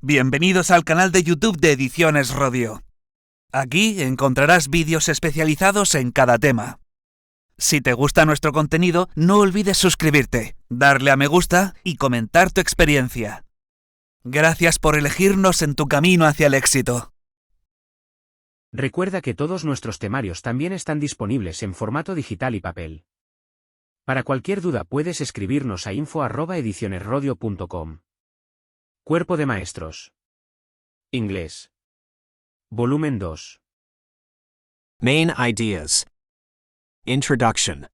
Bienvenidos al canal de YouTube de Ediciones Radio. Aquí encontrarás vídeos especializados en cada tema. Si te gusta nuestro contenido, no olvides suscribirte, darle a me gusta y comentar tu experiencia. Gracias por elegirnos en tu camino hacia el éxito. Recuerda que todos nuestros temarios también están disponibles en formato digital y papel. Para cualquier duda puedes escribirnos a info@edicionesradio.com. Cuerpo de Maestros. Inglés. Volumen 2. Main ideas. Introduction.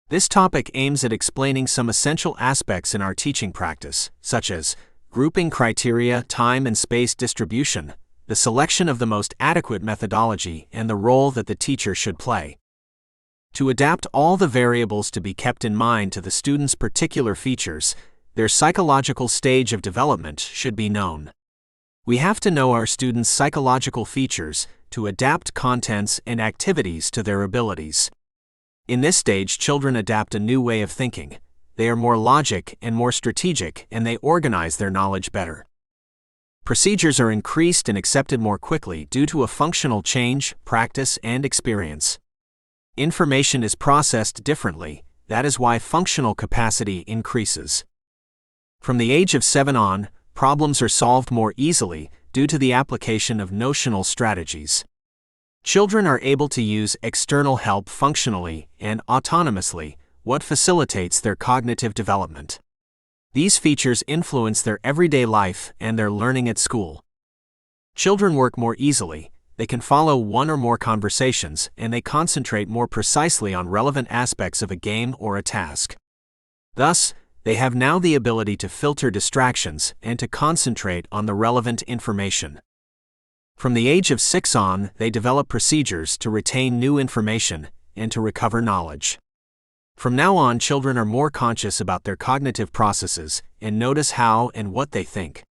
This topic aims at explaining some essential aspects in our teaching practice, such as grouping criteria, time and space distribution, the selection of the most adequate methodology, and the role that the teacher should play. To adapt all the variables to be kept in mind to the student's particular features, their psychological stage of development should be known. We have to know our students' psychological features to adapt contents and activities to their abilities. In this stage, children adapt a new way of thinking. They are more logic and more strategic, and they organize their knowledge better. Procedures are increased and accepted more quickly due to a functional change, practice, and experience. Information is processed differently, that is why functional capacity increases. From the age of 7 on, problems are solved more easily due to the application of notional strategies. Children are able to use external help functionally and autonomously, what facilitates their cognitive development. These features influence their everyday life and their learning at school. Children work more easily, they can follow one or more conversations, and they concentrate more precisely on relevant aspects of a game or a task. Thus, they have now the ability to filter distractions and to concentrate on the relevant information. From the age of 6 on, they develop procedures to retain new information and to recover knowledge. From now on, children are more conscious about their cognitive processes and notice how and what they think.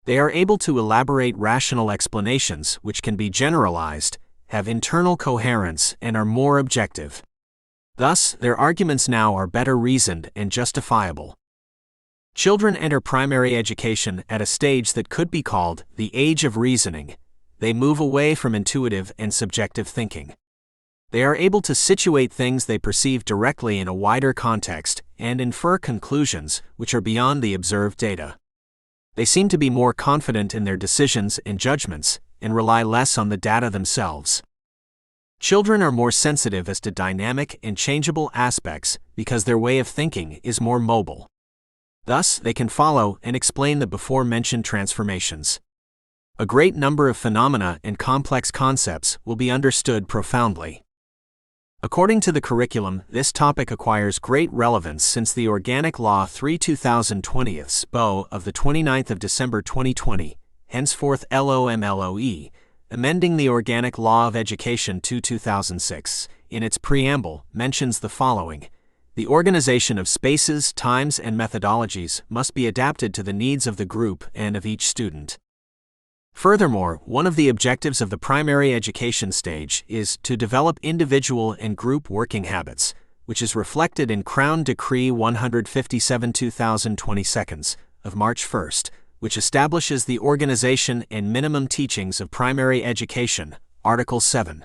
They are able to elaborate rational explanations which can be generalized, have internal coherence, and are more objective. Thus, their arguments now are better reasoned and justifiable. Children enter primary education at a stage that could be called the age of reasoning. They move away from intuitive and subjective thinking. They are able to situate things they perceive directly in a wider context and infer conclusions which are beyond the observed data. They seem to be more confident in their decisions and judgments and rely less on the data themselves. Children are more sensitive as to dynamic and changeable aspects because their way of thinking is more mobile. Thus, they can follow and explain the before-mentioned transformations. A great number of phenomena and complex concepts will be understood profoundly. According to the curriculum, this topic acquires great relevance since the Organic Law 3/2020 SBO of the 29th of December 2020, henceforth LOMLOE, amending the Organic Law of Education 2006, in its preamble, mentions the following: the organization of spaces, times, and methodologies must be adapted to the needs of the group and of each student. Furthermore, one of the objectives of the primary education stage is to develop individual and group working habits, which is reflected in Crown Decree 157/2022 of March 1st, which establishes the organization and minimum teachings of primary education, Article 7.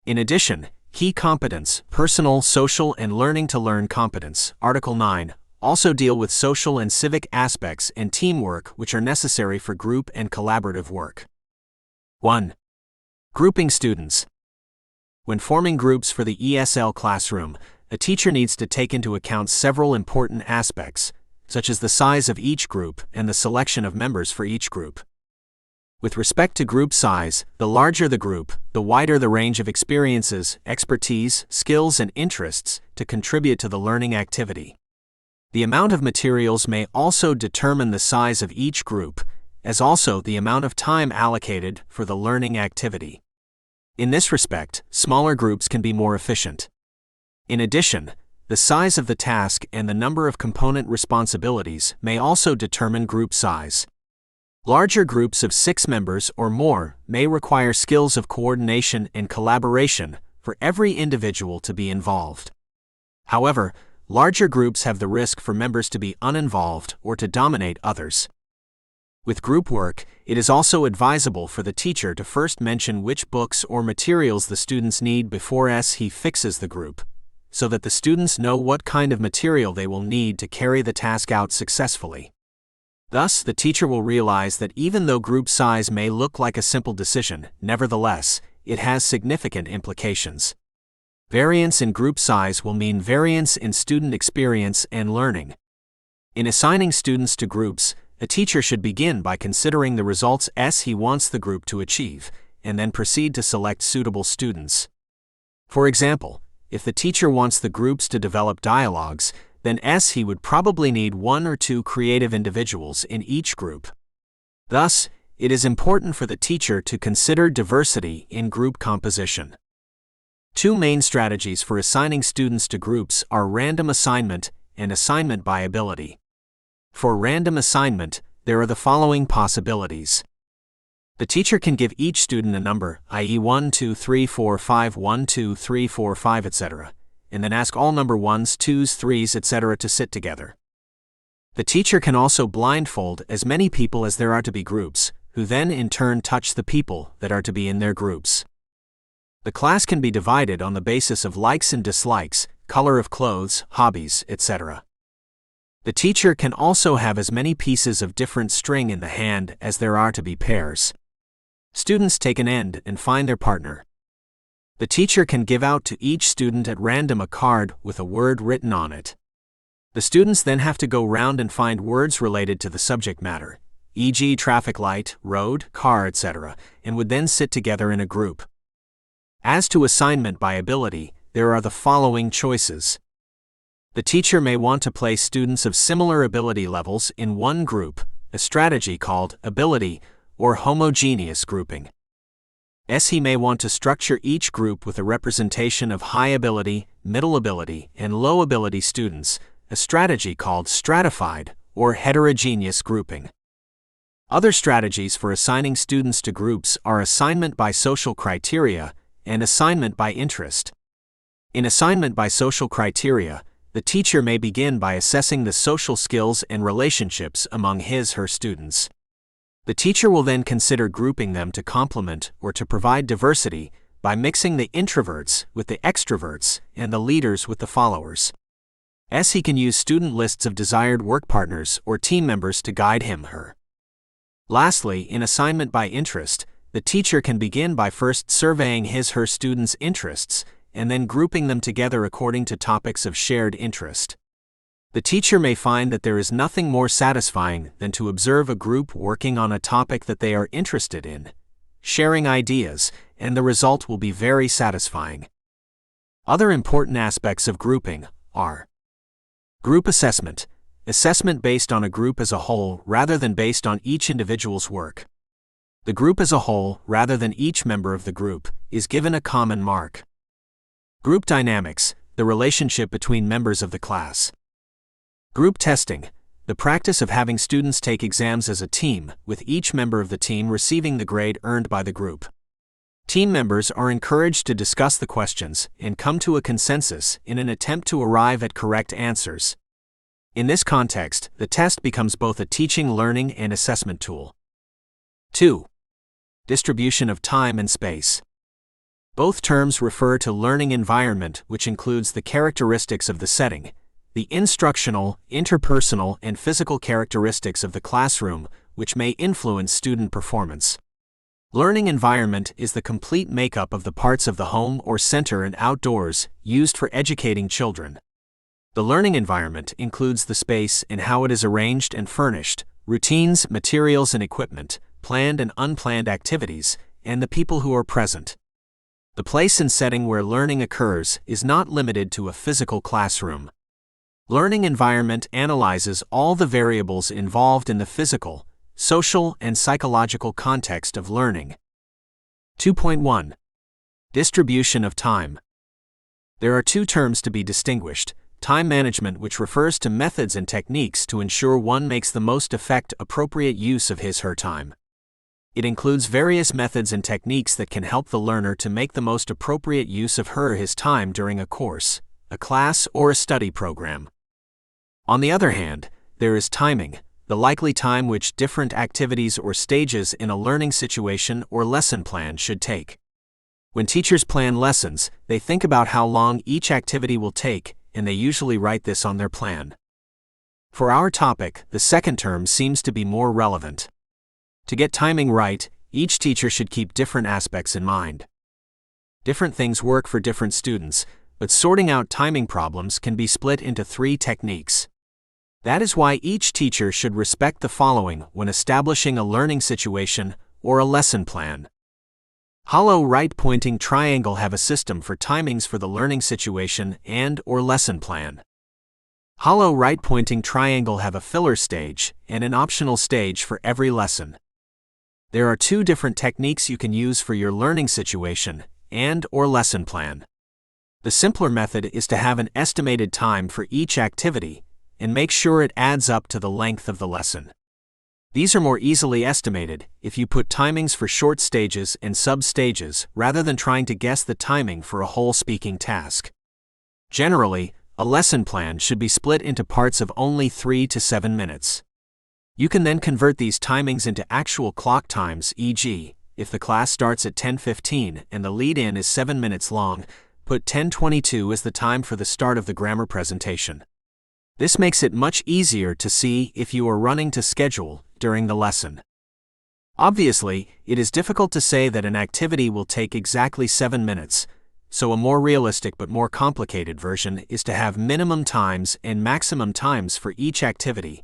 In addition, key competence, personal, social, and learning to learn competence, Article 9, also deal with social and civic aspects and teamwork which are necessary for group and collaborative work. 1. Grouping students. When forming groups for the ESL classroom, a teacher needs to take into account several important aspects, such as the size of each group and the selection of members for each group. With respect to group size, the larger the group, the wider the range of experiences, expertise, skills, and interests to contribute to the learning activity. The amount of materials may also determine the size of each group, as also the amount of time allocated for the learning activity. In this respect, smaller groups can be more efficient. In addition, the size of the task and the number of component responsibilities may also determine group size. Larger groups of 6 members or more may require skills of coordination and collaboration for every individual to be involved. However, larger groups have the risk for members to be uninvolved or to dominate others. With group work, it is also advisable for the teacher to first mention which books or materials the students need before he fixes the group, so that the students know what kind of material they will need to carry the task out successfully. Thus, the teacher will realize that even though group size may look like a simple decision, nevertheless, it has significant implications. Variance in group size will mean variance in student experience and learning. In assigning students to groups, a teacher should begin by considering the results he wants the group to achieve, and then proceed to select suitable students. For example, if the teacher wants the groups to develop dialogues, then he would probably need 1 or 2 creative individuals in each group. Thus, it is important for the teacher to consider diversity in group composition. 2 main strategies for assigning students to groups are random assignment and assignment by ability. For random assignment, there are the following possibilities. The teacher can give each student a number, i.e. 1, 2, 3, 4, 5, 1, 2, 3, 4, 5, etc., and then ask all number 1s, 2s, 3s, etc. to sit together. The teacher can also blindfold as many people as there are to be groups, who then in turn touch the people that are to be in their groups. The class can be divided on the basis of likes and dislikes, color of clothes, hobbies, etc. The teacher can also have as many pieces of different string in the hand as there are to be pairs. Students take an end and find their partner. The teacher can give out to each student at random a card with a word written on it. The students then have to go round and find words related to the subject matter, e.g. traffic light, road, car, etc., and would then sit together in a group. As to assignment by ability, there are the following choices. The teacher may want to place students of similar ability levels in one group, a strategy called ability or homogeneous grouping. He may want to structure each group with a representation of high ability, middle ability, and low ability students, a strategy called stratified or heterogeneous grouping. Other strategies for assigning students to groups are assignment by social criteria and assignment by interest. In assignment by social criteria, the teacher may begin by assessing the social skills and relationships among her students. The teacher will then consider grouping them to complement or to provide diversity by mixing the introverts with the extroverts and the leaders with the followers. He can use student lists of desired work partners or team members to guide her. Lastly, in assignment by interest, the teacher can begin by first surveying her students' interests and then grouping them together according to topics of shared interest. The teacher may find that there is nothing more satisfying than to observe a group working on a topic that they are interested in, sharing ideas, and the result will be very satisfying. Other important aspects of grouping are group assessment, assessment based on a group as a whole rather than based on each individual's work. The group as a whole, rather than each member of the group, is given a common mark. Group dynamics, the relationship between members of the class. Group testing, the practice of having students take exams as a team, with each member of the team receiving the grade earned by the group. Team members are encouraged to discuss the questions and come to a consensus in an attempt to arrive at correct answers. In this context, the test becomes both a teaching, learning, and assessment tool. 2. Distribution of time and space. Both terms refer to learning environment, which includes the characteristics of the setting, the instructional, interpersonal, and physical characteristics of the classroom, which may influence student performance. Learning environment is the complete makeup of the parts of the home or center and outdoors used for educating children. The learning environment includes the space and how it is arranged and furnished, routines, materials and equipment, planned and unplanned activities, and the people who are present. The place and setting where learning occurs is not limited to a physical classroom. Learning environment analyzes all the variables involved in the physical, social, and psychological context of learning. 2.1. Distribution of time. There are 2 terms to be distinguished: time management, which refers to methods and techniques to ensure one makes the most appropriate use of her time. It includes various methods and techniques that can help the learner to make the most appropriate use of his time during a course, a class, or a study program. On the other hand, there is timing, the likely time which different activities or stages in a learning situation or lesson plan should take. When teachers plan lessons, they think about how long each activity will take, and they usually write this on their plan. For our topic, the second term seems to be more relevant. To get timing right, each teacher should keep different aspects in mind. Different things work for different students, but sorting out timing problems can be split into 3 techniques. That is why each teacher should respect the following when establishing a learning situation or a lesson plan. Hollow right-pointing triangle have a system for timings for the learning situation and/or lesson plan. Hollow right-pointing triangle have a filler stage and an optional stage for every lesson. There are 2 different techniques you can use for your learning situation and/or lesson plan. The simpler method is to have an estimated time for each activity and make sure it adds up to the length of the lesson. These are more easily estimated if you put timings for short stages and sub-stages rather than trying to guess the timing for a whole speaking task. Generally, a lesson plan should be split into parts of only 3 to 7 minutes. You can then convert these timings into actual clock times, e.g., if the class starts at 10:15 and the lead-in is 7 minutes long, put 10:22 as the time for the start of the grammar presentation. This makes it much easier to see if you are running to schedule during the lesson. Obviously, it is difficult to say that an activity will take exactly 7 minutes, so a more realistic but more complicated version is to have minimum times and maximum times for each activity,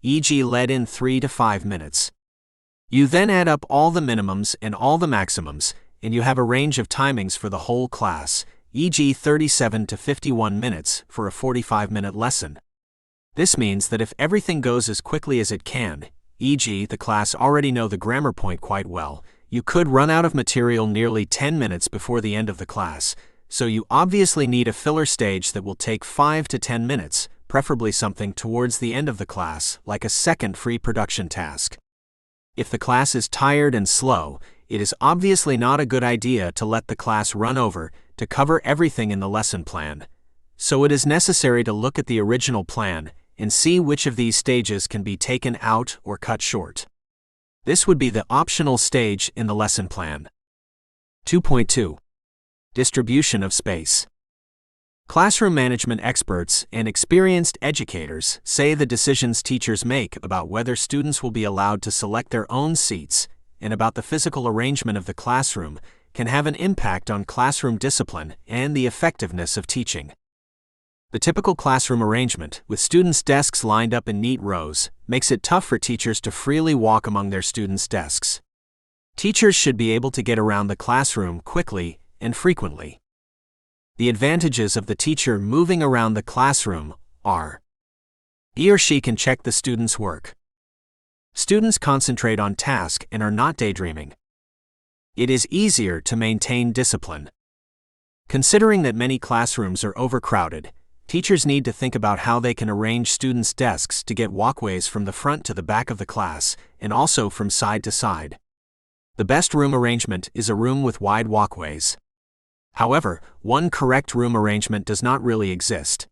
e.g. lead-in 3 to 5 minutes. You then add up all the minimums and all the maximums, and you have a range of timings for the whole class, e.g. 37 to 51 minutes for a 45-minute lesson. This means that if everything goes as quickly as it can, e.g. the class already know the grammar point quite well, you could run out of material nearly 10 minutes before the end of the class, so you obviously need a filler stage that will take 5 to 10 minutes, preferably something towards the end of the class, like a second free production task. If the class is tired and slow, it is obviously not a good idea to let the class run over to cover everything in the lesson plan, so it is necessary to look at the original plan and see which of these stages can be taken out or cut short. This would be the optional stage in the lesson plan. 2.2. Distribution of space. Classroom management experts and experienced educators say the decisions teachers make about whether students will be allowed to select their own seats and about the physical arrangement of the classroom can have an impact on classroom discipline and the effectiveness of teaching. The typical classroom arrangement, with students' desks lined up in neat rows, makes it tough for teachers to freely walk among their students' desks. Teachers should be able to get around the classroom quickly and frequently. The advantages of the teacher moving around the classroom are: he or she can check the students' work. Students concentrate on task and are not daydreaming. It is easier to maintain discipline. Considering that many classrooms are overcrowded, teachers need to think about how they can arrange students' desks to get walkways from the front to the back of the class, and also from side to side. The best room arrangement is a room with wide walkways. However, one correct room arrangement does not really exist.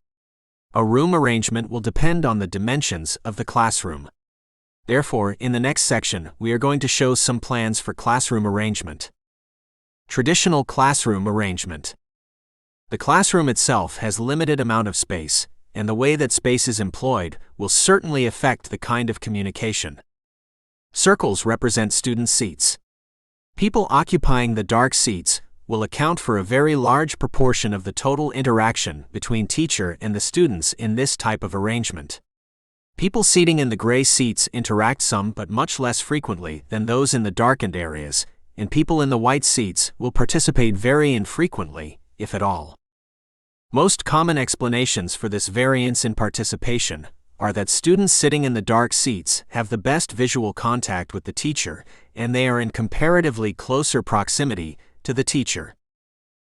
A room arrangement will depend on the dimensions of the classroom. Therefore, in the next section, we are going to show some plans for classroom arrangement. Traditional classroom arrangement. The classroom itself has limited amount of space, and the way that space is employed will certainly affect the kind of communication. Circles represent student seats. People occupying the dark seats will account for a very large proportion of the total interaction between teacher and the students in this type of arrangement. People seating in the gray seats interact some but much less frequently than those in the darkened areas, and people in the white seats will participate very infrequently, if at all. Most common explanations for this variance in participation are that students sitting in the dark seats have the best visual contact with the teacher, and they are in comparatively closer proximity to the teacher.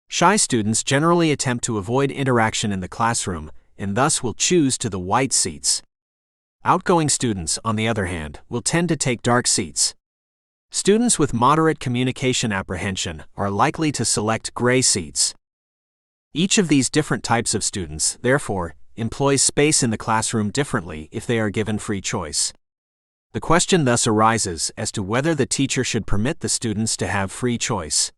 Shy students generally attempt to avoid interaction in the classroom, and thus will choose to the white seats. Outgoing students, on the other hand, will tend to take dark seats. Students with moderate communication apprehension are likely to select gray seats. Each of these different types of students, therefore, employs space in the classroom differently if they are given free choice. The question thus arises as to whether the teacher should permit the students to have free choice.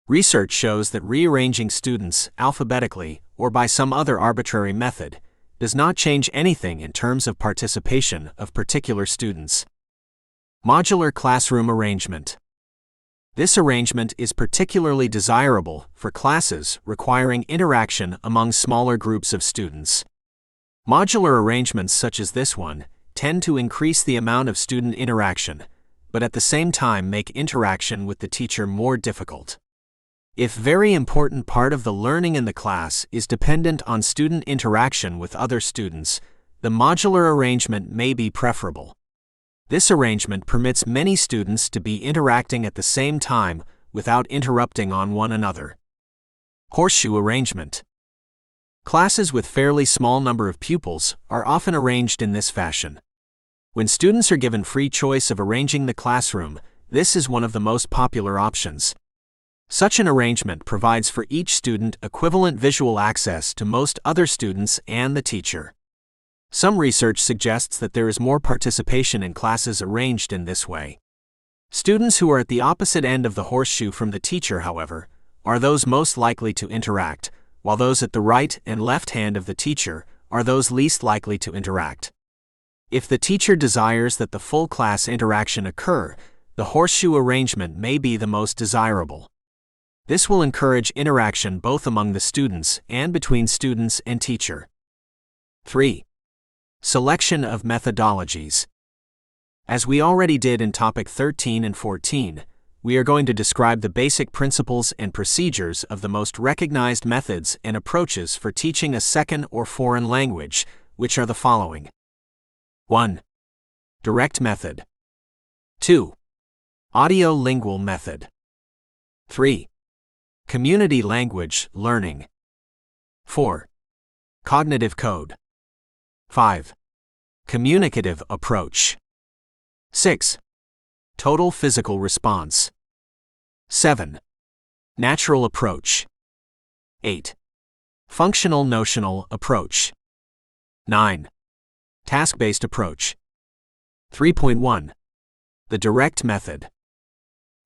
Research shows that rearranging students alphabetically or by some other arbitrary method does not change anything in terms of participation of particular students. Modular classroom arrangement. This arrangement is particularly desirable for classes requiring interaction among smaller groups of students. Modular arrangements such as this one tend to increase the amount of student interaction, but at the same time make interaction with the teacher more difficult. If very important part of the learning in the class is dependent on student interaction with other students, the modular arrangement may be preferable. This arrangement permits many students to be interacting at the same time without interrupting on one another. Horseshoe arrangement. Classes with fairly small number of pupils are often arranged in this fashion. When students are given free choice of arranging the classroom, this is one of the most popular options. Such an arrangement provides for each student equivalent visual access to most other students and the teacher. Some research suggests that there is more participation in classes arranged in this way. Students who are at the opposite end of the horseshoe from the teacher, however, are those most likely to interact, while those at the right and left hand of the teacher are those least likely to interact. If the teacher desires that the full class interaction occur, the horseshoe arrangement may be the most desirable. This will encourage interaction both among the students and between students and teacher. 3. Selection of methodologies. As we already did in topic 13 and 14, we are going to describe the basic principles and procedures of the most recognized methods and approaches for teaching a second or foreign language, which are the following. 1. Direct method. 2. Audio-lingual method. 3. Community language learning. 4. Cognitive code. 5. Communicative approach. 6. Total physical response. 7. Natural approach. 8. Functional notional approach. 9. Task-based approach. 3.1. The direct method.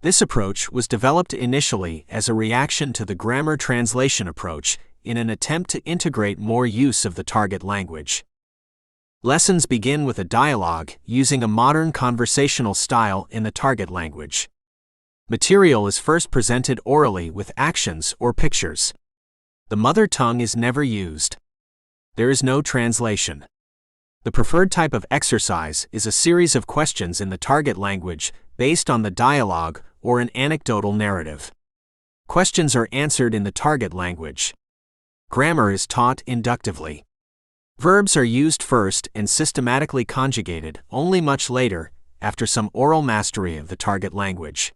This approach was developed initially as a reaction to the grammar translation approach in an attempt to integrate more use of the target language. Lessons begin with a dialogue using a modern conversational style in the target language. Material is first presented orally with actions or pictures. The mother tongue is never used. There is no translation. The preferred type of exercise is a series of questions in the target language based on the dialogue or an anecdotal narrative. Questions are answered in the target language. Grammar is taught inductively. Verbs are used first and systematically conjugated only much later, after some oral mastery of the target language.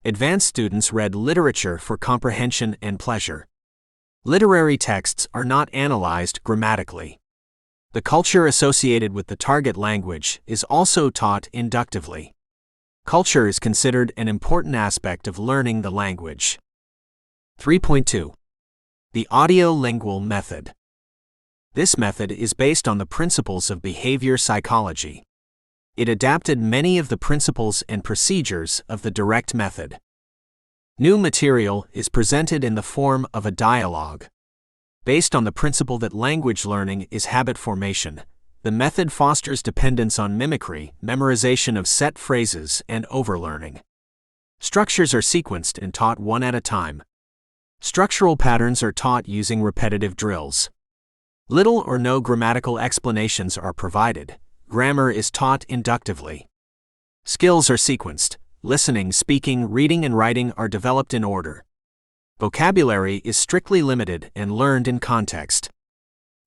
Advanced students read literature for comprehension and pleasure. Literary texts are not analyzed grammatically. The culture associated with the target language is also taught inductively. Culture is considered an important aspect of learning the language. 3.2. The audio-lingual method. This method is based on the principles of behavior psychology. It adapted many of the principles and procedures of the direct method. New material is presented in the form of a dialogue. Based on the principle that language learning is habit formation, the method fosters dependence on mimicry, memorization of set phrases, and overlearning. Structures are sequenced and taught one at a time. Structural patterns are taught using repetitive drills. Little or no grammatical explanations are provided. Grammar is taught inductively. Skills are sequenced. Listening, speaking, reading, and writing are developed in order. Vocabulary is strictly limited and learned in context.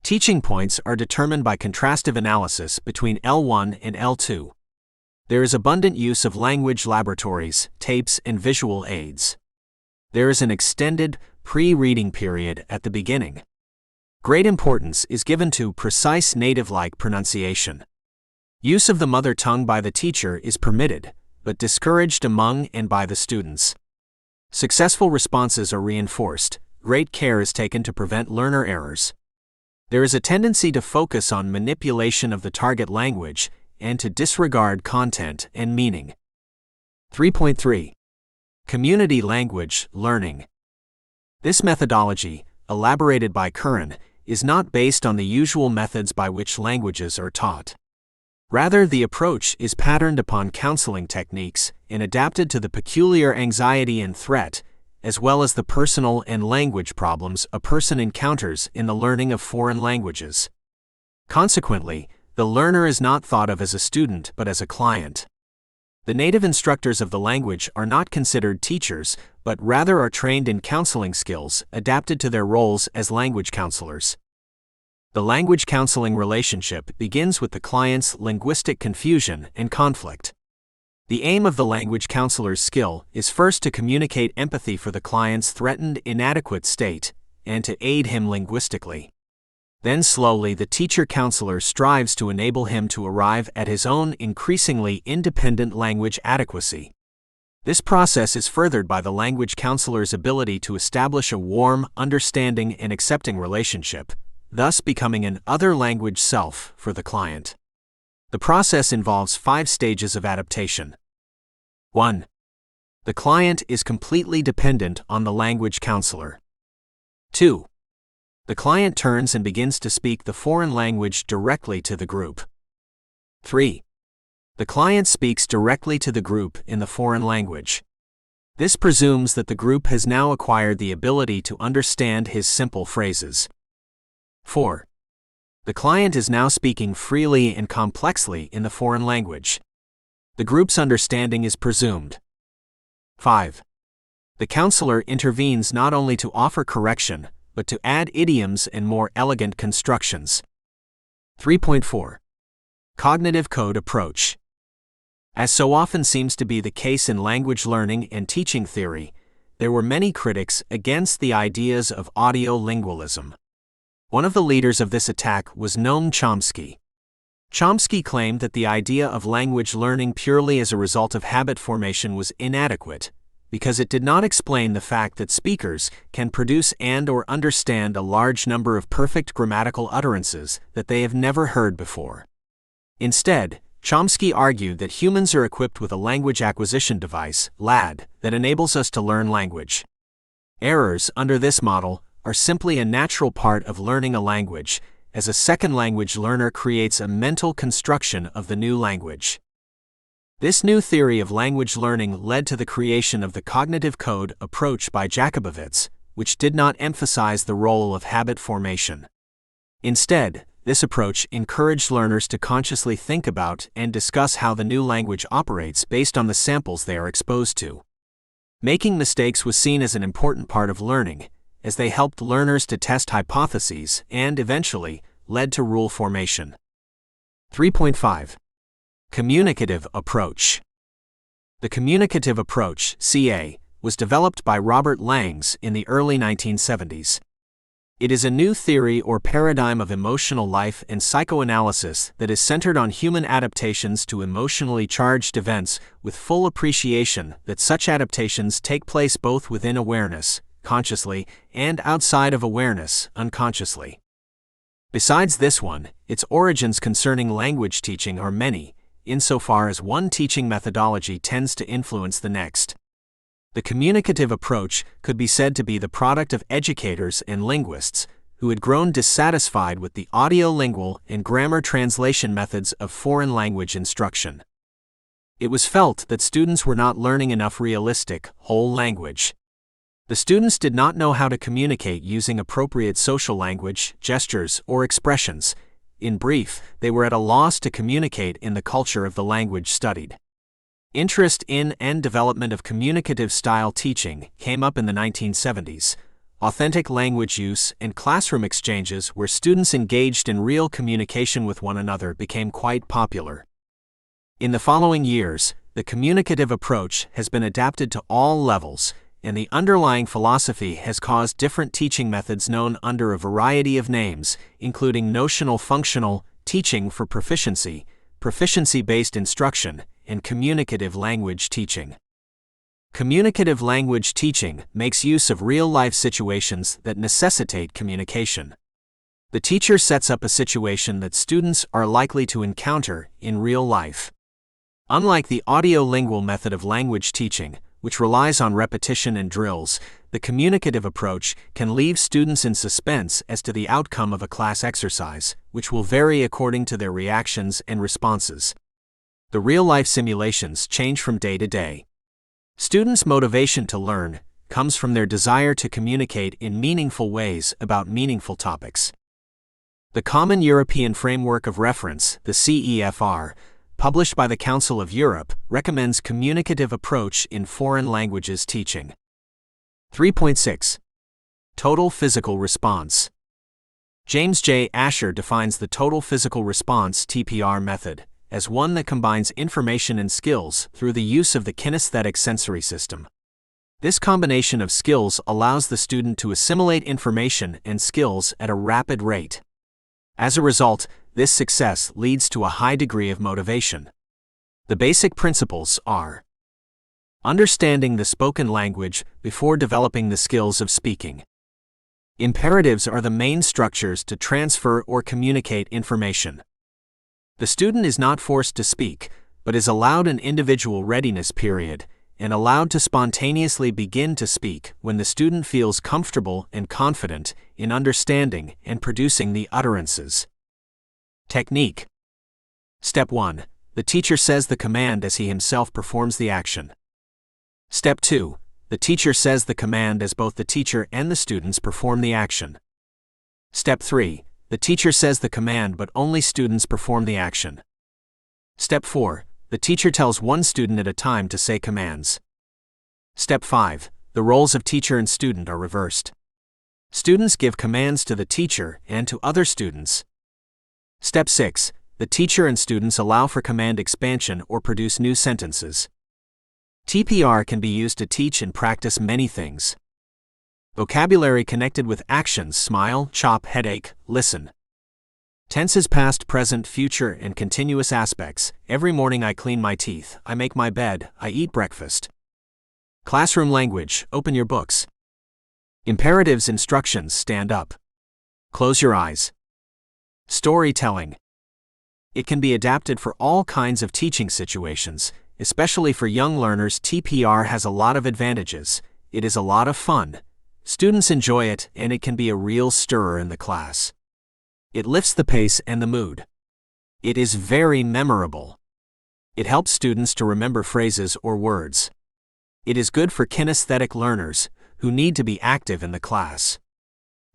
Teaching points are determined by contrastive analysis between L1 and L2. There is abundant use of language laboratories, tapes, and visual aids. There is an extended pre-reading period at the beginning. Great importance is given to precise native-like pronunciation. Use of the mother tongue by the teacher is permitted, but discouraged among and by the students. Successful responses are reinforced. Great care is taken to prevent learner errors. There is a tendency to focus on manipulation of the target language and to disregard content and meaning. 3.3. Community language learning. This methodology, elaborated by Curran, is not based on the usual methods by which languages are taught. Rather, the approach is patterned upon counseling techniques and adapted to the peculiar anxiety and threat, as well as the personal and language problems a person encounters in the learning of foreign languages. Consequently, the learner is not thought of as a student but as a client. The native instructors of the language are not considered teachers, but rather are trained in counseling skills adapted to their roles as language counselors. The language counseling relationship begins with the client's linguistic confusion and conflict. The aim of the language counselor's skill is first to communicate empathy for the client's threatened, inadequate state, and to aid him linguistically. Then slowly the teacher-counselor strives to enable him to arrive at his own increasingly independent language adequacy. This process is furthered by the language counselor's ability to establish a warm, understanding, and accepting relationship, thus becoming an other language self for the client. The process involves 5 stages of adaptation. 1. The client is completely dependent on the language counselor. 2. The client turns and begins to speak the foreign language directly to the group. 3. The client speaks directly to the group in the foreign language. This presumes that the group has now acquired the ability to understand his simple phrases. 4. The client is now speaking freely and complexly in the foreign language. The group's understanding is presumed. 5. The counselor intervenes not only to offer correction, but to add idioms and more elegant constructions. 3.4. Cognitive code approach. As so often seems to be the case in language learning and teaching theory, there were many critics against the ideas of audiolingualism. One of the leaders of this attack was Noam Chomsky. Chomsky claimed that the idea of language learning purely as a result of habit formation was inadequate, because it did not explain the fact that speakers can produce and/or understand a large number of perfect grammatical utterances that they have never heard before. Instead, Chomsky argued that humans are equipped with a language acquisition device, LAD, that enables us to learn language. Errors under this model are simply a natural part of learning a language, as a second language learner creates a mental construction of the new language. This new theory of language learning led to the creation of the cognitive code approach by Jakubowicz, which did not emphasize the role of habit formation. Instead, this approach encouraged learners to consciously think about and discuss how the new language operates based on the samples they are exposed to. Making mistakes was seen as an important part of learning, as they helped learners to test hypotheses and, eventually, led to rule formation. 3.5. Communicative approach. The communicative approach, CA, was developed by Robert Langs in the early 1970s. It is a new theory or paradigm of emotional life and psychoanalysis that is centered on human adaptations to emotionally charged events, with full appreciation that such adaptations take place both within awareness, consciously, and outside of awareness, unconsciously. Besides this one, its origins concerning language teaching are many, insofar as one teaching methodology tends to influence the next. The communicative approach could be said to be the product of educators and linguists who had grown dissatisfied with the audiolingual and grammar translation methods of foreign language instruction. It was felt that students were not learning enough realistic, whole language. The students did not know how to communicate using appropriate social language, gestures, or expressions. In brief, they were at a loss to communicate in the culture of the language studied. Interest in and development of communicative style teaching came up in the 1970s. Authentic language use and classroom exchanges where students engaged in real communication with one another became quite popular. In the following years, the communicative approach has been adapted to all levels, and the underlying philosophy has caused different teaching methods known under a variety of names, including notional functional, teaching for proficiency, proficiency-based instruction, and communicative language teaching. Communicative language teaching makes use of real-life situations that necessitate communication. The teacher sets up a situation that students are likely to encounter in real life. Unlike the audiolingual method of language teaching, which relies on repetition and drills, the communicative approach can leave students in suspense as to the outcome of a class exercise, which will vary according to their reactions and responses. The real-life simulations change from day to day. Students' motivation to learn comes from their desire to communicate in meaningful ways about meaningful topics. The Common European Framework of Reference, the CEFR, published by the Council of Europe, recommends communicative approach in foreign languages teaching. 3.6. Total Physical Response. James J. Asher defines the Total Physical Response (TPR) method as one that combines information and skills through the use of the kinesthetic sensory system. This combination of skills allows the student to assimilate information and skills at a rapid rate. As a result, this success leads to a high degree of motivation. The basic principles are: understanding the spoken language before developing the skills of speaking. Imperatives are the main structures to transfer or communicate information. The student is not forced to speak, but is allowed an individual readiness period and allowed to spontaneously begin to speak when the student feels comfortable and confident in understanding and producing the utterances. Technique. Step 1. The teacher says the command as he himself performs the action. Step 2. The teacher says the command as both the teacher and the students perform the action. Step 3. The teacher says the command but only students perform the action. Step 4. The teacher tells one student at a time to say commands. Step 5. The roles of teacher and student are reversed. Students give commands to the teacher and to other students. Step 6. The teacher and students allow for command expansion or produce new sentences. TPR can be used to teach and practice many things. Vocabulary connected with actions: smile, chop, headache, listen. Tenses: past, present, future, and continuous aspects. Every morning I clean my teeth, I make my bed, I eat breakfast. Classroom language: open your books. Imperatives: instructions: stand up. Close your eyes. Storytelling. It can be adapted for all kinds of teaching situations, especially for young learners. TPR has a lot of advantages. It is a lot of fun. Students enjoy it, and it can be a real stirrer in the class. It lifts the pace and the mood. It is very memorable. It helps students to remember phrases or words. It is good for kinesthetic learners who need to be active in the class.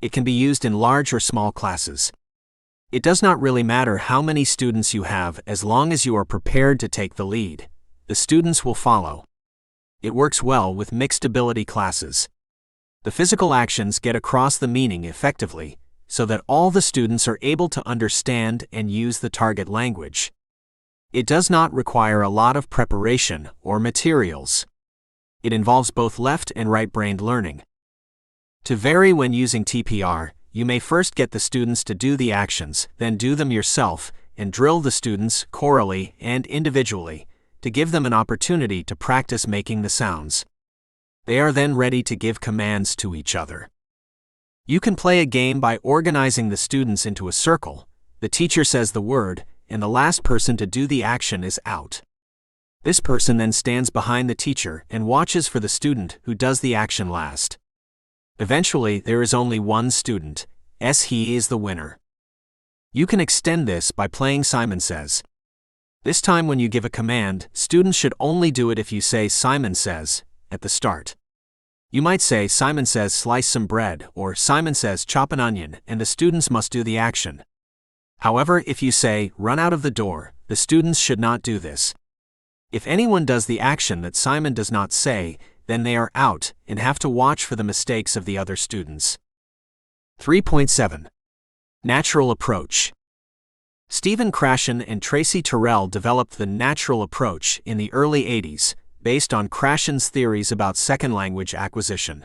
It can be used in large or small classes. It does not really matter how many students you have as long as you are prepared to take the lead. The students will follow. It works well with mixed ability classes. The physical actions get across the meaning effectively, so that all the students are able to understand and use the target language. It does not require a lot of preparation or materials. It involves both left and right-brained learning. To vary when using TPR, you may first get the students to do the actions, then do them yourself, and drill the students chorally and individually, to give them an opportunity to practice making the sounds. They are then ready to give commands to each other. You can play a game by organizing the students into a circle. The teacher says the word, and the last person to do the action is out. This person then stands behind the teacher and watches for the student who does the action last. Eventually, there is only one student, as he is the winner. You can extend this by playing Simon Says. This time when you give a command, students should only do it if you say Simon says at the start. You might say Simon says slice some bread or Simon says chop an onion, and the students must do the action. However, if you say run out of the door, the students should not do this. If anyone does the action that Simon does not say, then they are out and have to watch for the mistakes of the other students. 3.7. Natural Approach. Stephen Krashen and Tracy Terrell developed the natural approach in the early 80s, based on Krashen's theories about second language acquisition.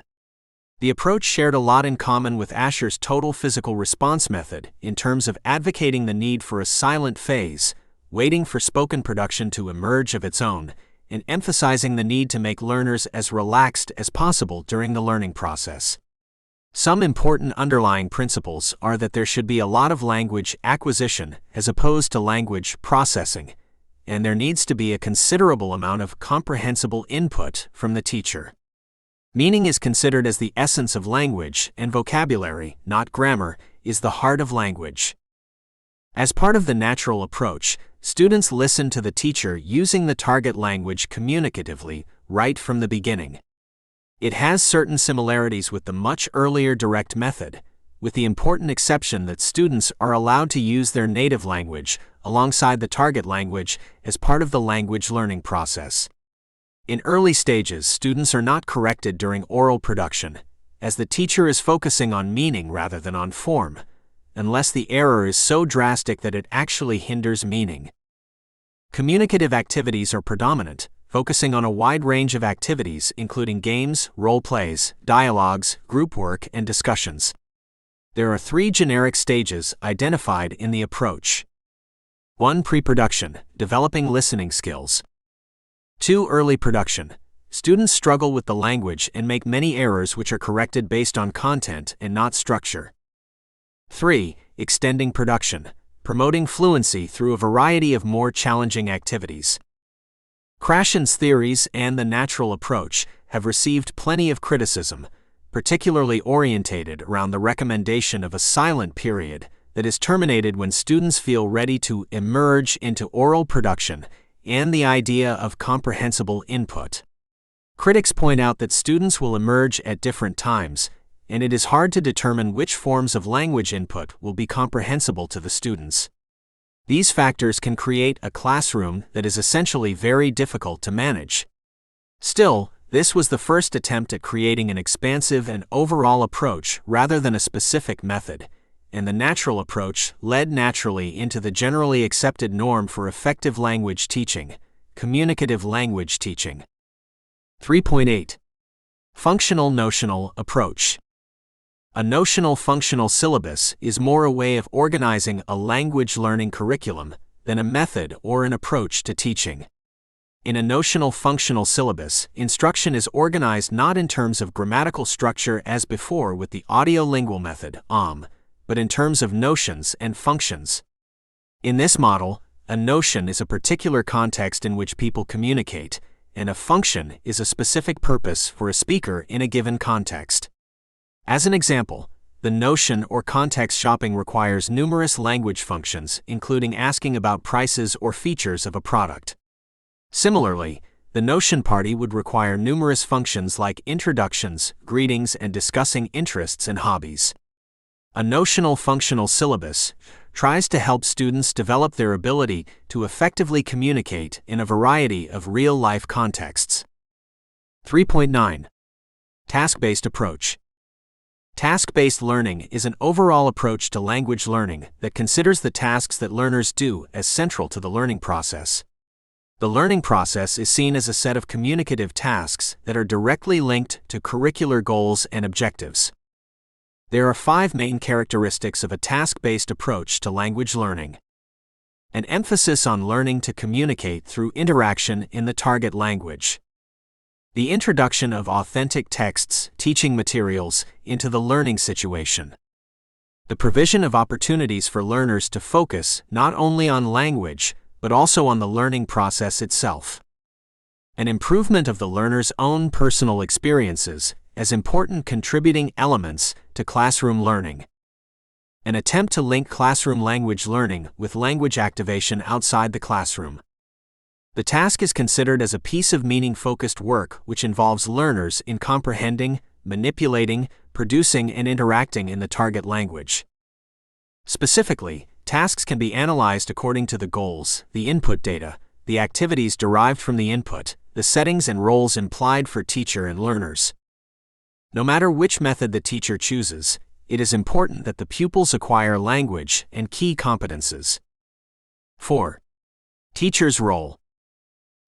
The approach shared a lot in common with Asher's total physical response method in terms of advocating the need for a silent phase, waiting for spoken production to emerge of its own, and emphasizing the need to make learners as relaxed as possible during the learning process. Some important underlying principles are that there should be a lot of language acquisition as opposed to language processing, and there needs to be a considerable amount of comprehensible input from the teacher. Meaning is considered as the essence of language, and vocabulary, not grammar, is the heart of language. As part of the natural approach, students listen to the teacher using the target language communicatively right from the beginning. It has certain similarities with the much earlier direct method, with the important exception that students are allowed to use their native language alongside the target language as part of the language learning process. In early stages, students are not corrected during oral production, as the teacher is focusing on meaning rather than on form, unless the error is so drastic that it actually hinders meaning. Communicative activities are predominant, focusing on a wide range of activities including games, role plays, dialogues, group work, and discussions. There are 3 generic stages identified in the approach. 1. Pre-production, developing listening skills. 2. Early production. Students struggle with the language and make many errors which are corrected based on content and not structure. 3. Extending production, promoting fluency through a variety of more challenging activities. Krashen's theories and the natural approach have received plenty of criticism, particularly orientated around the recommendation of a silent period that is terminated when students feel ready to emerge into oral production and the idea of comprehensible input. Critics point out that students will emerge at different times, and it is hard to determine which forms of language input will be comprehensible to the students. These factors can create a classroom that is essentially very difficult to manage. Still, this was the first attempt at creating an expansive and overall approach rather than a specific method, and the natural approach led naturally into the generally accepted norm for effective language teaching, communicative language teaching. 3.8. Functional notional approach. A notional-functional syllabus is more a way of organizing a language learning curriculum than a method or an approach to teaching. In a notional-functional syllabus, instruction is organized not in terms of grammatical structure as before with the audiolingual method, but in terms of notions and functions. In this model, a notion is a particular context in which people communicate, and a function is a specific purpose for a speaker in a given context. As an example, the notion or context shopping requires numerous language functions, including asking about prices or features of a product. Similarly, the notion party would require numerous functions like introductions, greetings, and discussing interests and hobbies. A notional functional syllabus tries to help students develop their ability to effectively communicate in a variety of real-life contexts. 3.9. Task-based approach. Task-based learning is an overall approach to language learning that considers the tasks that learners do as central to the learning process. The learning process is seen as a set of communicative tasks that are directly linked to curricular goals and objectives. There are 5 main characteristics of a task-based approach to language learning. An emphasis on learning to communicate through interaction in the target language. The introduction of authentic texts, teaching materials, into the learning situation. The provision of opportunities for learners to focus not only on language, but also on the learning process itself. An improvement of the learner's own personal experiences as important contributing elements to classroom learning. An attempt to link classroom language learning with language activation outside the classroom. The task is considered as a piece of meaning-focused work which involves learners in comprehending, manipulating, producing, and interacting in the target language. Specifically, tasks can be analyzed according to the goals, the input data, the activities derived from the input, the settings and roles implied for teacher and learners. No matter which method the teacher chooses, it is important that the pupils acquire language and key competences. 4. Teacher's role.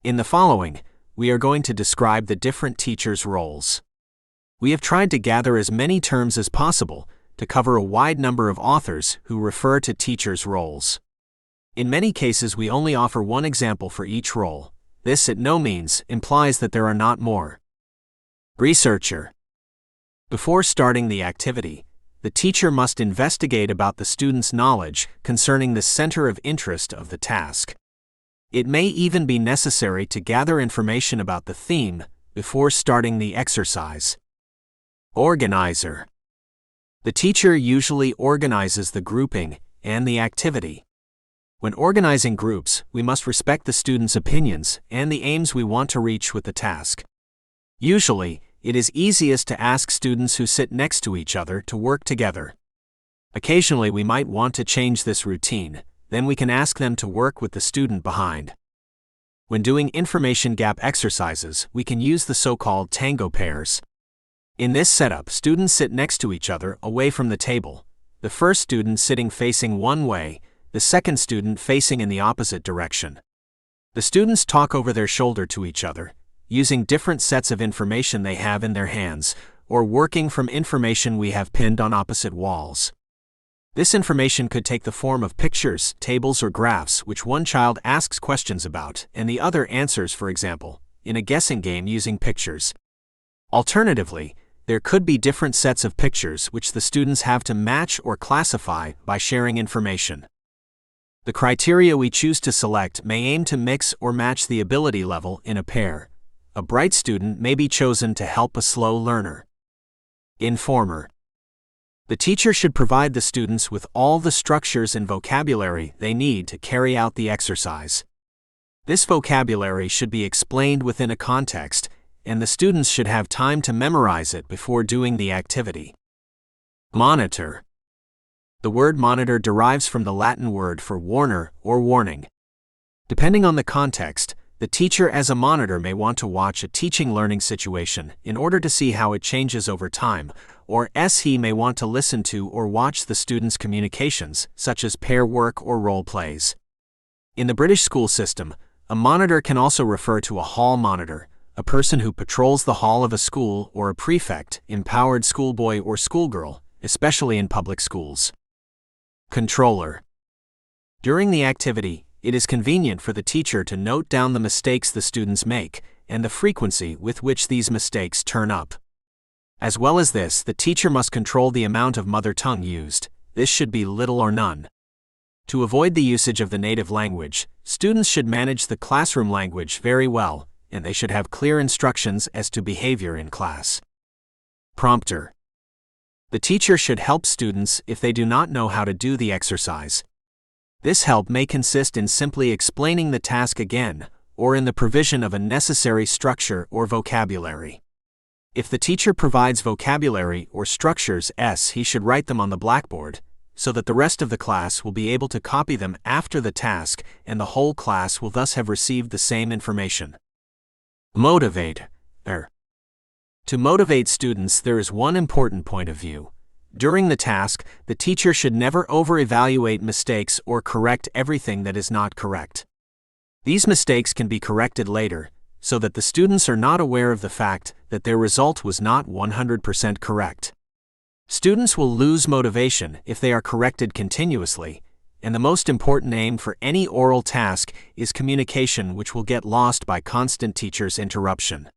In the following, we are going to describe the different teachers' roles. We have tried to gather as many terms as possible to cover a wide number of authors who refer to teachers' roles. In many cases, we only offer one example for each role. This at no means implies that there are not more. Researcher. Before starting the activity, the teacher must investigate about the student's knowledge concerning the center of interest of the task. It may even be necessary to gather information about the theme before starting the exercise. Organizer. The teacher usually organizes the grouping and the activity. When organizing groups, we must respect the students' opinions and the aims we want to reach with the task. Usually, it is easiest to ask students who sit next to each other to work together. Occasionally, we might want to change this routine, then we can ask them to work with the student behind. When doing information gap exercises, we can use the so-called tango pairs. In this setup, students sit next to each other away from the table, the first student sitting facing one way, the second student facing in the opposite direction. The students talk over their shoulder to each other, using different sets of information they have in their hands, or working from information we have pinned on opposite walls. This information could take the form of pictures, tables, or graphs which one child asks questions about and the other answers, for example, in a guessing game using pictures. Alternatively, there could be different sets of pictures which the students have to match or classify by sharing information. The criteria we choose to select may aim to mix or match the ability level in a pair. A bright student may be chosen to help a slow learner. Informer. The teacher should provide the students with all the structures and vocabulary they need to carry out the exercise. This vocabulary should be explained within a context, and the students should have time to memorize it before doing the activity. Monitor. The word monitor derives from the Latin word for warner or warning. Depending on the context, the teacher as a monitor may want to watch a teaching-learning situation in order to see how it changes over time, or he may want to listen to or watch the students' communications, such as pair work or role plays. In the British school system, a monitor can also refer to a hall monitor, a person who patrols the hall of a school, or a prefect, empowered schoolboy or schoolgirl, especially in public schools. Controller. During the activity, it is convenient for the teacher to note down the mistakes the students make and the frequency with which these mistakes turn up. As well as this, the teacher must control the amount of mother tongue used. This should be little or none. To avoid the usage of the native language, students should manage the classroom language very well, and they should have clear instructions as to behavior in class. Prompter. The teacher should help students if they do not know how to do the exercise. This help may consist in simply explaining the task again, or in the provision of a necessary structure or vocabulary. If the teacher provides vocabulary or structures, he should write them on the blackboard, so that the rest of the class will be able to copy them after the task, and the whole class will thus have received the same information. Motivate. To motivate students, there is one important point of view. During the task, the teacher should never over-evaluate mistakes or correct everything that is not correct. These mistakes can be corrected later, so that the students are not aware of the fact that their result was not 100% correct. Students will lose motivation if they are corrected continuously, and the most important aim for any oral task is communication, which will get lost by constant teacher's interruption.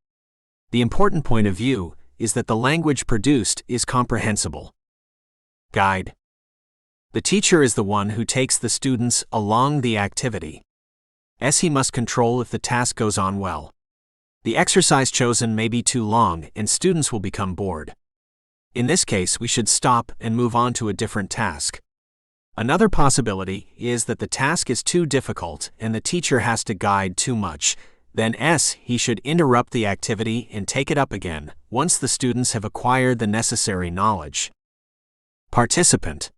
The important point of view is that the language produced is comprehensible. Guide. The teacher is the one who takes the students along the activity. He must control if the task goes on well. The exercise chosen may be too long and students will become bored. In this case, we should stop and move on to a different task. Another possibility is that the task is too difficult and the teacher has to guide too much. Then he should interrupt the activity and take it up again once the students have acquired the necessary knowledge. Participant.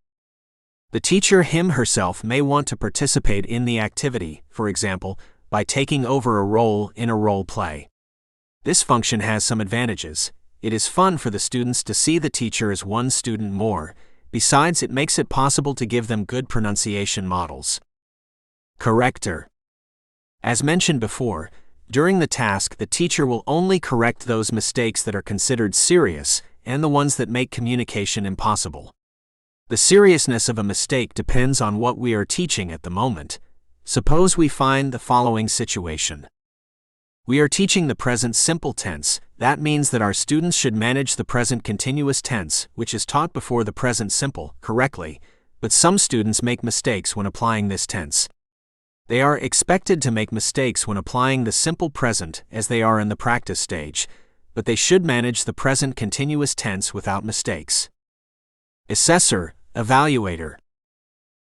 The teacher herself may want to participate in the activity, for example, by taking over a role in a role play. This function has some advantages. It is fun for the students to see the teacher as one student more. Besides, it makes it possible to give them good pronunciation models. Corrector. As mentioned before, during the task, the teacher will only correct those mistakes that are considered serious and the ones that make communication impossible. The seriousness of a mistake depends on what we are teaching at the moment. Suppose we find the following situation. We are teaching the present simple tense. That means that our students should manage the present continuous tense, which is taught before the present simple, correctly, but some students make mistakes when applying this tense. They are expected to make mistakes when applying the simple present as they are in the practice stage, but they should manage the present continuous tense without mistakes. Assessor, evaluator.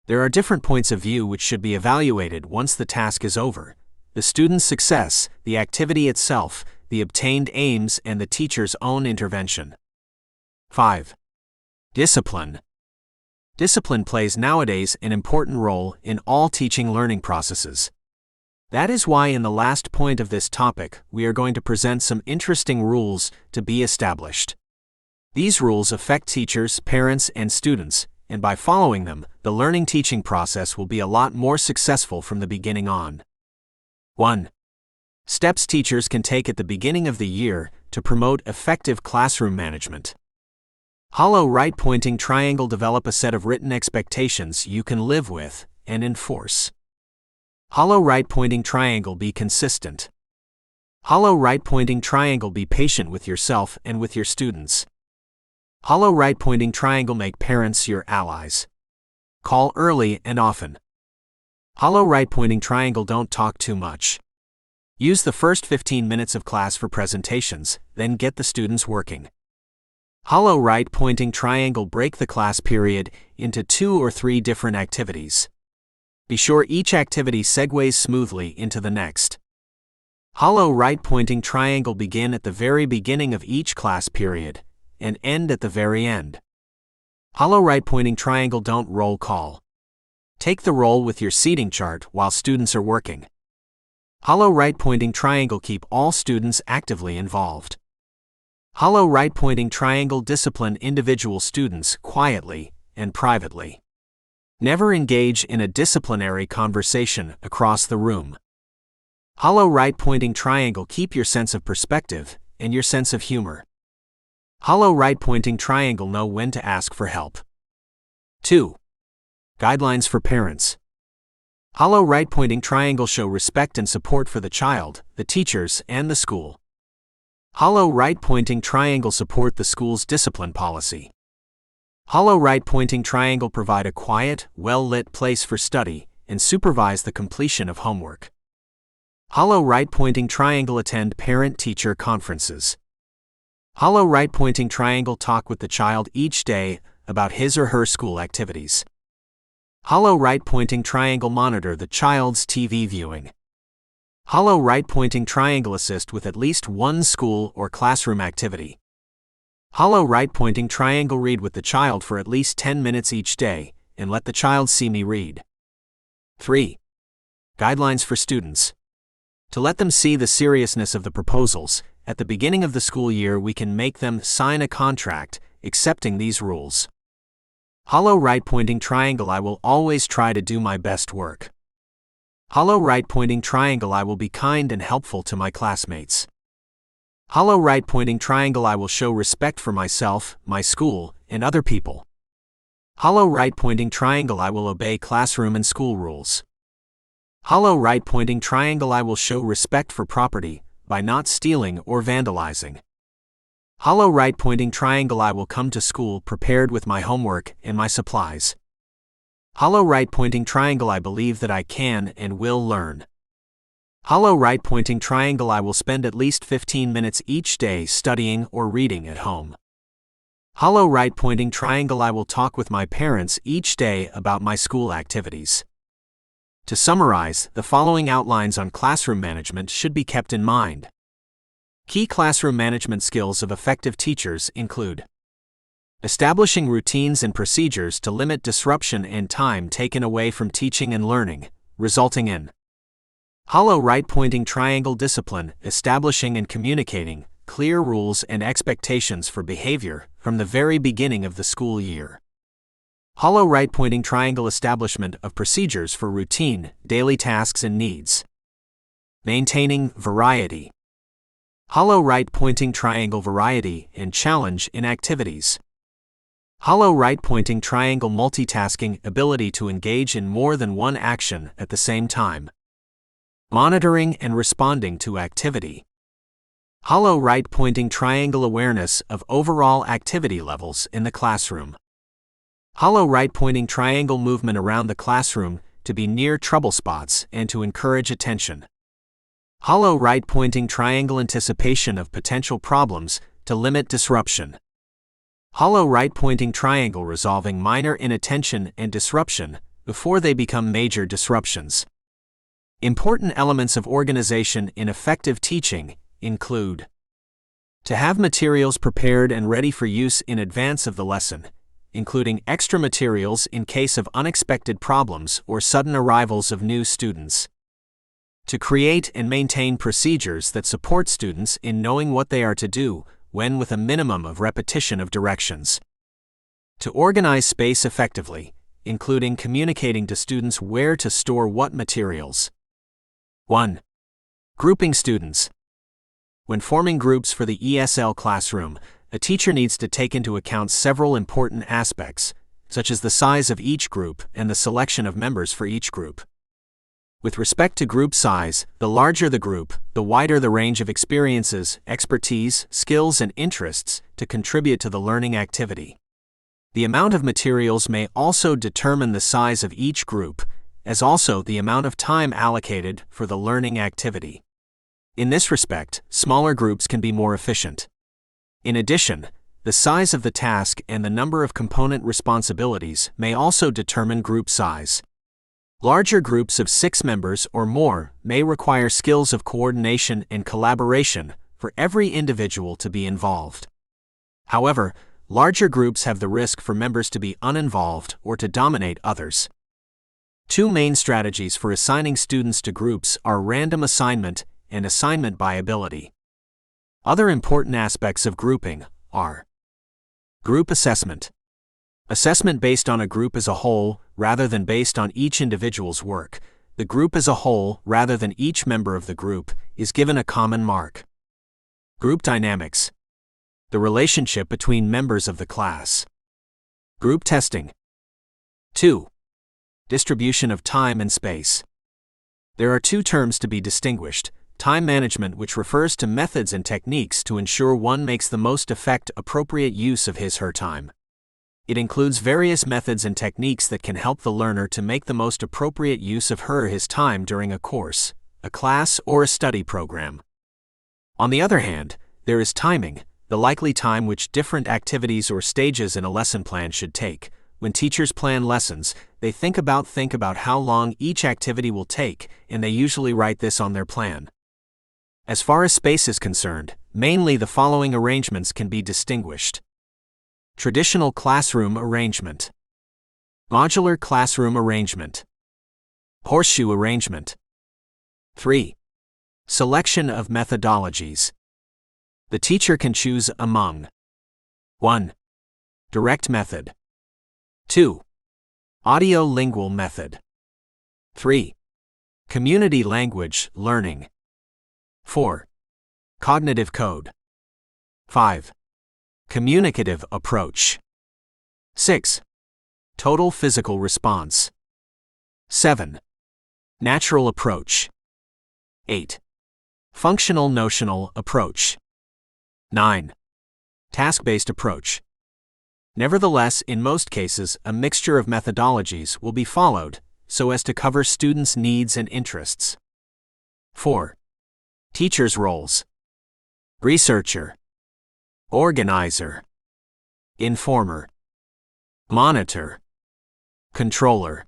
There are different points of view which should be evaluated once the task is over: the student's success, the activity itself, the obtained aims, and the teacher's own intervention. 5. Discipline. Discipline plays nowadays an important role in all teaching learning processes. That is why in the last point of this topic, we are going to present some interesting rules to be established. These rules affect teachers, parents, and students, and by following them, the learning teaching process will be a lot more successful from the beginning on. 1. Steps teachers can take at the beginning of the year to promote effective classroom management. Hollow right pointing triangle. Develop a set of written expectations you can live with and enforce. Hollow right pointing triangle. Be consistent. Hollow right pointing triangle. Be patient with yourself and with your students. Hollow right pointing triangle. Make parents your allies. Call early and often. Hollow right pointing triangle. Don't talk too much. Use the first 15 minutes of class for presentations, then get the students working. Hollow right pointing triangle. Break the class period into 2 or 3 different activities. Be sure each activity segues smoothly into the next. Hollow right pointing triangle. Begin at the very beginning of each class period and end at the very end. Hollow right pointing triangle. Don't roll call. Take the roll with your seating chart while students are working. Hollow right pointing triangle. Keep all students actively involved. Hollow right pointing triangle. Discipline individual students quietly and privately. Never engage in a disciplinary conversation across the room. Hollow right pointing triangle. Keep your sense of perspective and your sense of humor. Hollow right pointing triangle. Know when to ask for help. 2. Guidelines for parents. Hollow right pointing triangle. Show respect and support for the child, the teachers, and the school. Hollow right pointing triangle. Support the school's discipline policy. Hollow right pointing triangle. Provide a quiet, well-lit place for study and supervise the completion of homework. Hollow right pointing triangle. Attend parent-teacher conferences. Hollow right pointing triangle. Talk with the child each day about his or her school activities. Hollow right pointing triangle. Monitor the child's TV viewing. Hollow right pointing triangle. Assist with at least one school or classroom activity. Hollow right pointing triangle. Read with the child for at least 10 minutes each day, and let the child see me read. 3. Guidelines for students. To let them see the seriousness of the proposals, at the beginning of the school year we can make them sign a contract accepting these rules. Hollow right pointing triangle. I will always try to do my best work. Hollow right pointing triangle. I will be kind and helpful to my classmates. Hollow right pointing triangle. I will show respect for myself, my school, and other people. Hollow right pointing triangle. I will obey classroom and school rules. Hollow right pointing triangle. I will show respect for property by not stealing or vandalizing. Hollow right pointing triangle. I will come to school prepared with my homework and my supplies. Hollow right pointing triangle. I believe that I can and will learn. Hollow right pointing triangle. I will spend at least 15 minutes each day studying or reading at home. Hollow right pointing triangle. I will talk with my parents each day about my school activities. To summarize, the following outlines on classroom management should be kept in mind. Key classroom management skills of effective teachers include establishing routines and procedures to limit disruption and time taken away from teaching and learning, resulting in hollow right pointing triangle. Discipline, establishing and communicating clear rules and expectations for behavior from the very beginning of the school year. Hollow right pointing triangle. Establishment of procedures for routine, daily tasks and needs. Maintaining variety. Hollow right pointing triangle. Variety and challenge in activities. Hollow right pointing triangle. Multitasking, ability to engage in more than one action at the same time. Monitoring and responding to activity. Hollow right pointing triangle awareness of overall activity levels in the classroom. Hollow right pointing triangle movement around the classroom to be near trouble spots and to encourage attention. Hollow right pointing triangle anticipation of potential problems to limit disruption. Hollow right pointing triangle resolving minor inattention and disruption before they become major disruptions. Important elements of organization in effective teaching include to have materials prepared and ready for use in advance of the lesson, including extra materials in case of unexpected problems or sudden arrivals of new students. To create and maintain procedures that support students in knowing what they are to do when with a minimum of repetition of directions. To organize space effectively, including communicating to students where to store what materials. 1. Grouping students. When forming groups for the ESL classroom, a teacher needs to take into account several important aspects, such as the size of each group and the selection of members for each group. With respect to group size, the larger the group, the wider the range of experiences, expertise, skills, and interests to contribute to the learning activity. The amount of materials may also determine the size of each group, as also the amount of time allocated for the learning activity. In this respect, smaller groups can be more efficient. In addition, the size of the task and the number of component responsibilities may also determine group size. Larger groups of 6 members or more may require skills of coordination and collaboration for every individual to be involved. However, larger groups have the risk for members to be uninvolved or to dominate others. 2 main strategies for assigning students to groups are random assignment and assignment by ability. Other important aspects of grouping are group assessment. Assessment based on a group as a whole, rather than based on each individual's work. The group as a whole, rather than each member of the group, is given a common mark. Group dynamics. The relationship between members of the class. Group testing. 2. Distribution of time and space. There are 2 terms to be distinguished: time management, which refers to methods and techniques to ensure one makes the most appropriate use of his/her time. It includes various methods and techniques that can help the learner to make the most appropriate use of her/his time during a course, a class, or a study program. On the other hand, there is timing, the likely time which different activities or stages in a lesson plan should take. When teachers plan lessons, they think about how long each activity will take, and they usually write this on their plan. As far as space is concerned, mainly the following arrangements can be distinguished. Traditional classroom arrangement. Modular classroom arrangement. Horseshoe arrangement. 3. Selection of methodologies. The teacher can choose among 1. Direct method. 2. Audio-lingual method. 3. Community language learning. 4. Cognitive code. 5. Communicative approach. 6. Total physical response. 7. Natural approach. 8. Functional notional approach. 9. Task-based approach. Nevertheless, in most cases, a mixture of methodologies will be followed so as to cover students' needs and interests. 4. Teachers' roles. Researcher. Organizer. Informer. Monitor. Controller.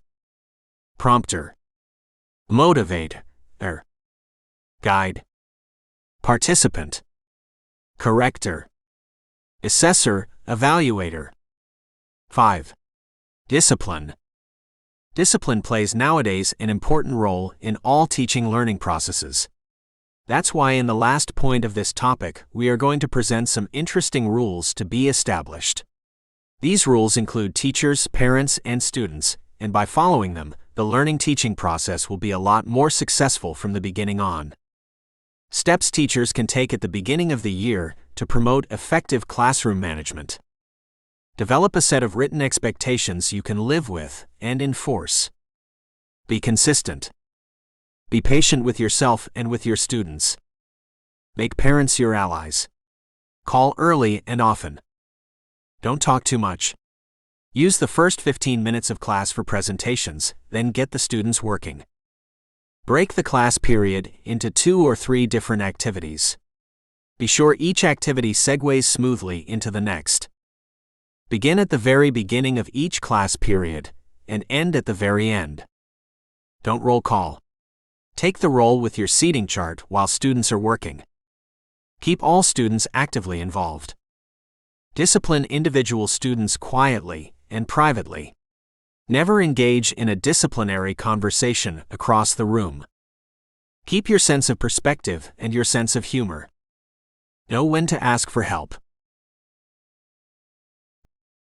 Prompter. Motivator. Guide. Participant. Corrector. Assessor, evaluator. 5. Discipline. Discipline plays nowadays an important role in all teaching learning processes. That's why in the last point of this topic, we are going to present some interesting rules to be established. These rules include teachers, parents, and students, and by following them, the learning teaching process will be a lot more successful from the beginning on. Steps teachers can take at the beginning of the year to promote effective classroom management. Develop a set of written expectations you can live with and enforce. Be consistent. Be patient with yourself and with your students. Make parents your allies. Call early and often. Don't talk too much. Use the first 15 minutes of class for presentations, then get the students working. Break the class period into 2 or 3 different activities. Be sure each activity segues smoothly into the next. Begin at the very beginning of each class period and end at the very end. Don't roll call. Take the roll with your seating chart while students are working. Keep all students actively involved. Discipline individual students quietly and privately. Never engage in a disciplinary conversation across the room. Keep your sense of perspective and your sense of humor. Know when to ask for help.